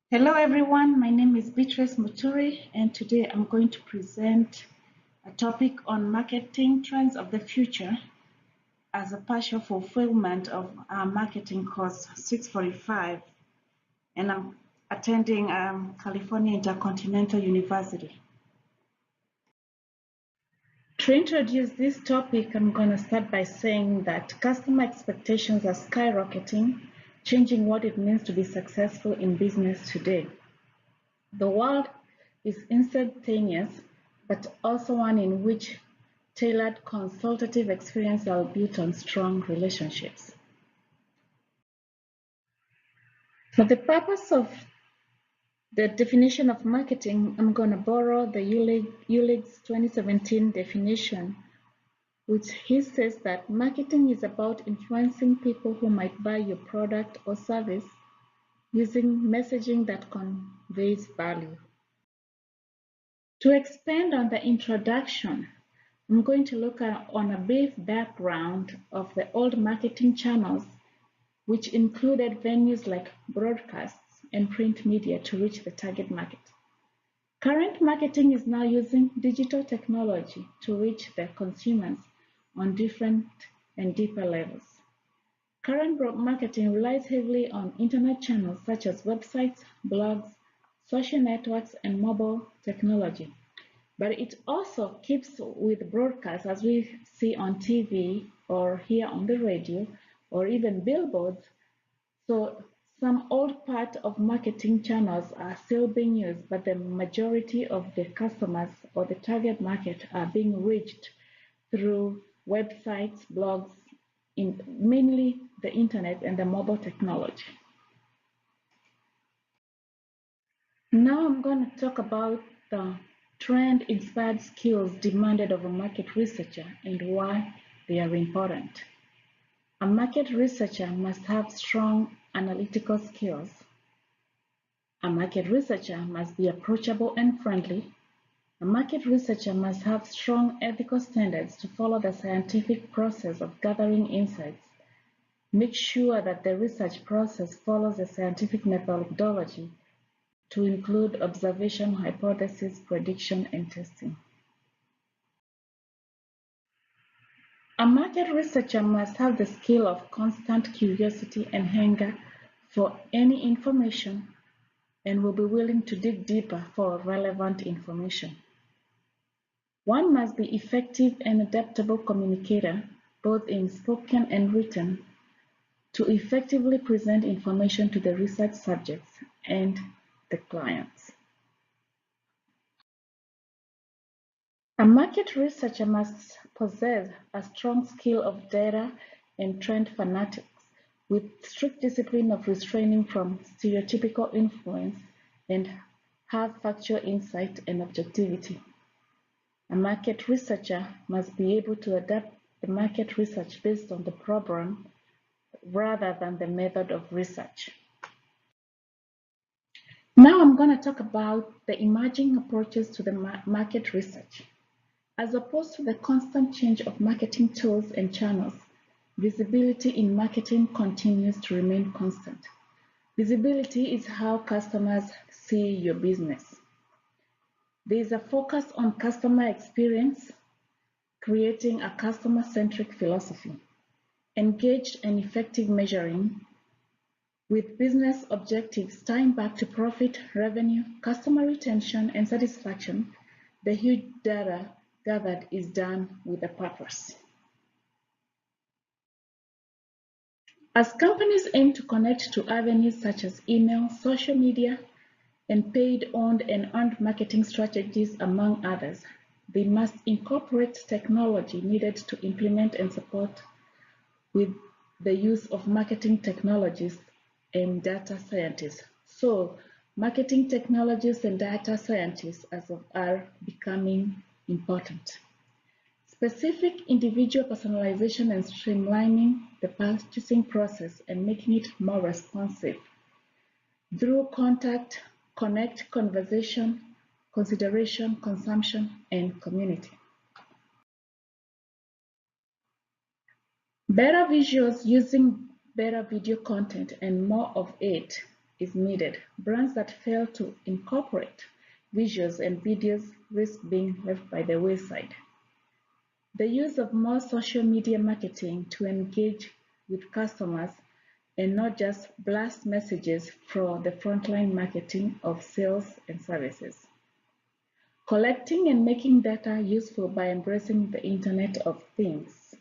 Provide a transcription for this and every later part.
Hello everyone, my name is Beatrice Muturi and today I'm going to present a topic on marketing trends of the future as a partial fulfillment of our marketing course 645, and I'm attending California Intercontinental University. To introduce this topic, I'm going to start by saying that customer expectations are skyrocketing, changing what it means to be successful in business today. The world is instantaneous, but also one in which tailored consultative experiences are built on strong relationships. For the purpose of the definition of marketing, I'm going to borrow the Uhlig's 2017 definition, which he says that marketing is about influencing people who might buy your product or service using messaging that conveys value. To expand on the introduction, I'm going to look on a brief background of the old marketing channels, which included venues like broadcasts and print media to reach the target market. Current marketing is now using digital technology to reach the consumers on different and deeper levels. Current marketing relies heavily on internet channels such as websites, blogs, social networks, and mobile technology. But it also keeps with broadcasts as we see on TV or hear on the radio or even billboards. So some old part of marketing channels are still being used, but the majority of the customers or the target market are being reached through websites, blogs, mainly the internet and the mobile technology. Now I'm going to talk about the trend-inspired skills demanded of a market researcher and why they are important. A market researcher must have strong analytical skills. A market researcher must be approachable and friendly. A market researcher must have strong ethical standards to follow the scientific process of gathering insights. Make sure that the research process follows a scientific methodology to include observation, hypothesis, prediction, and testing. A market researcher must have the skill of constant curiosity and hunger for any information and will be willing to dig deeper for relevant information. One must be effective and adaptable communicator, both in spoken and written, to effectively present information to the research subjects and the clients. A market researcher must possess a strong skill of data and trend fanatics with strict discipline of restraining from stereotypical influence and have factual insight and objectivity. A market researcher must be able to adapt the market research based on the problem rather than the method of research. Now I'm going to talk about the emerging approaches to the market research. As opposed to the constant change of marketing tools and channels, visibility in marketing continues to remain constant. Visibility is how customers see your business. There is a focus on customer experience, creating a customer-centric philosophy, engaged and effective measuring, with business objectives tying back to profit, revenue, customer retention, and satisfaction. The huge data gathered is done with a purpose. As companies aim to connect to avenues such as email, social media, and paid owned and earned marketing strategies, among others, they must incorporate technology needed to implement and support with the use of marketing technologists and data scientists. So, marketing technologists and data scientists are becoming important. Specific individual personalization and streamlining the purchasing process and making it more responsive through contact, connect, conversation, consideration, consumption, and community. Better visuals using better video content and more of it is needed. Brands that fail to incorporate visuals and videos risk being left by the wayside. The use of more social media marketing to engage with customers and not just blast messages for the frontline marketing of sales and services. Collecting and making data useful by embracing the Internet of Things.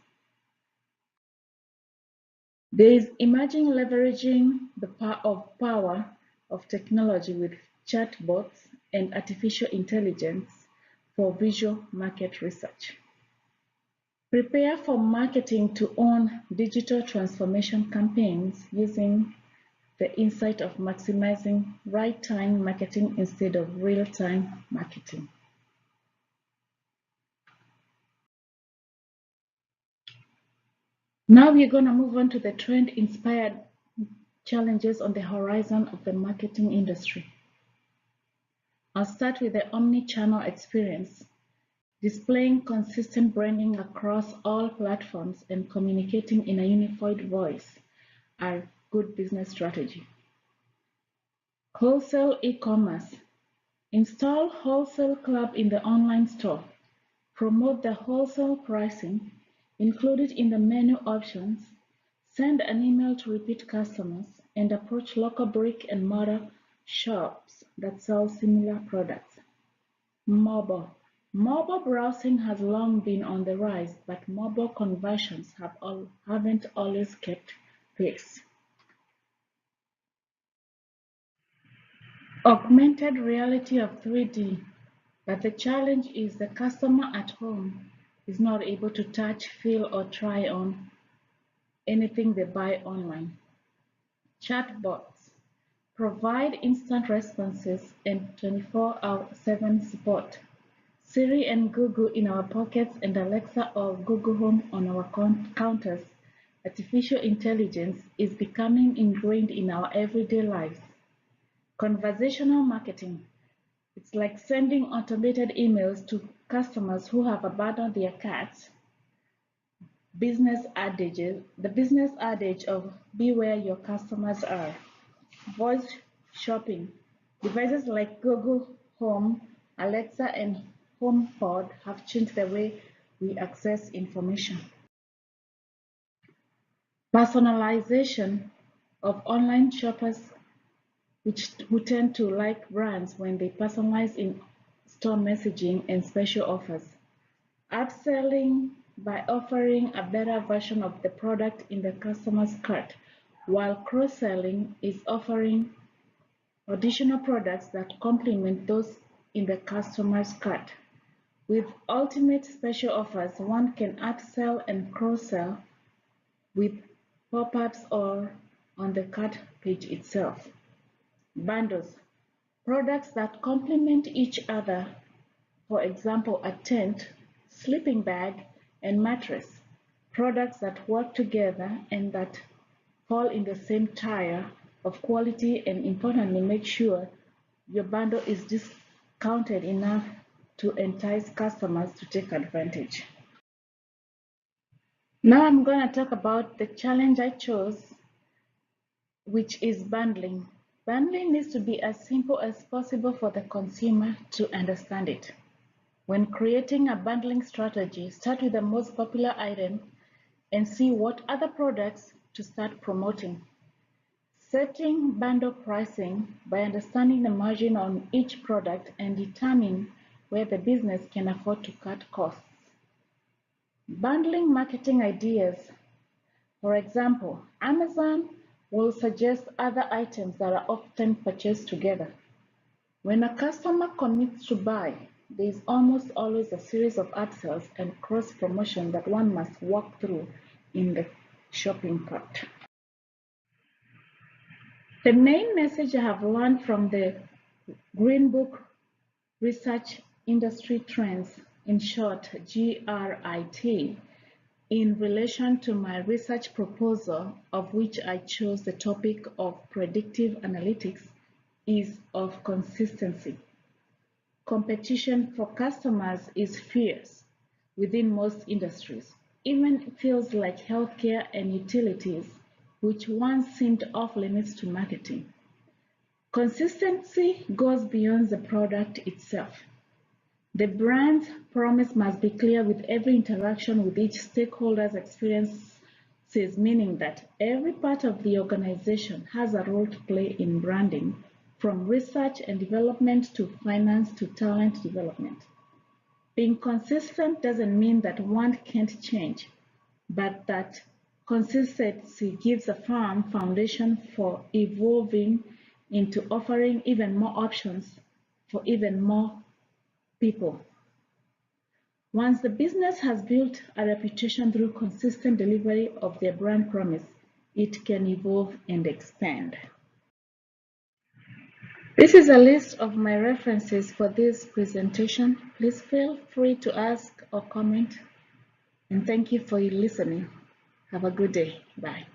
There is emerging leveraging the power of technology with chatbots and artificial intelligence for visual market research. Prepare for marketing to own digital transformation campaigns using the insight of maximizing right-time marketing instead of real-time marketing. Now we're going to move on to the trend-inspired challenges on the horizon of the marketing industry. I'll start with the omni-channel experience. Displaying consistent branding across all platforms and communicating in a unified voice are good business strategy. Wholesale e-commerce. Install Wholesale Club in the online store. Promote the wholesale pricing. Include it in the menu options. Send an email to repeat customers and approach local brick and mortar shops that sell similar products. Mobile. Mobile browsing has long been on the rise, but mobile conversions haven't always kept pace. Augmented reality of 3D, but the challenge is the customer at home is not able to touch, feel, or try on anything they buy online. Chatbots provide instant responses and 24/7 support. Siri and Google in our pockets and Alexa or Google Home on our counters. Artificial intelligence is becoming ingrained in our everyday lives. Conversational marketing. It's like sending automated emails to customers who have abandoned their cats. The business adage of be where your customers are. Voice shopping. Devices like Google Home, Alexa, and HomePod have changed the way we access information. Personalization of online shoppers who tend to like brands when they personalize in-store messaging and special offers. Upselling by offering a better version of the product in the customer's cart, while cross-selling is offering additional products that complement those in the customer's cart. With ultimate special offers, one can upsell and cross-sell with pop-ups or on the cart page itself. Bundles, products that complement each other, for example, a tent, sleeping bag, and mattress. Products that work together and that fall in the same tier of quality and importantly make sure your bundle is discounted enough to entice customers to take advantage. Now I'm going to talk about the challenge I chose, which is bundling. Bundling needs to be as simple as possible for the consumer to understand it. When creating a bundling strategy, start with the most popular item and see what other products to start promoting. Setting bundle pricing by understanding the margin on each product and determine where the business can afford to cut costs. Bundling marketing ideas. For example, Amazon will suggest other items that are often purchased together. When a customer commits to buy, there is almost always a series of upsells and cross-promotion that one must walk through in the shopping cart. The main message I have learned from the Green Book Research Industry Trends, in short GRIT, in relation to my research proposal, of which I chose the topic of predictive analytics, is of consistency. Competition for customers is fierce within most industries, even fields like healthcare and utilities, which once seemed off limits to marketing. Consistency goes beyond the product itself. The brand's promise must be clear with every interaction with each stakeholder's experiences, meaning that every part of the organization has a role to play in branding, from research and development to finance to talent development. Being consistent doesn't mean that one can't change, but that consistency gives a firm foundation for evolving into offering even more options for even more people. Once the business has built a reputation through consistent delivery of their brand promise, it can evolve and expand. This is a list of my references for this presentation. Please feel free to ask or comment. And thank you for listening. Have a good day. Bye.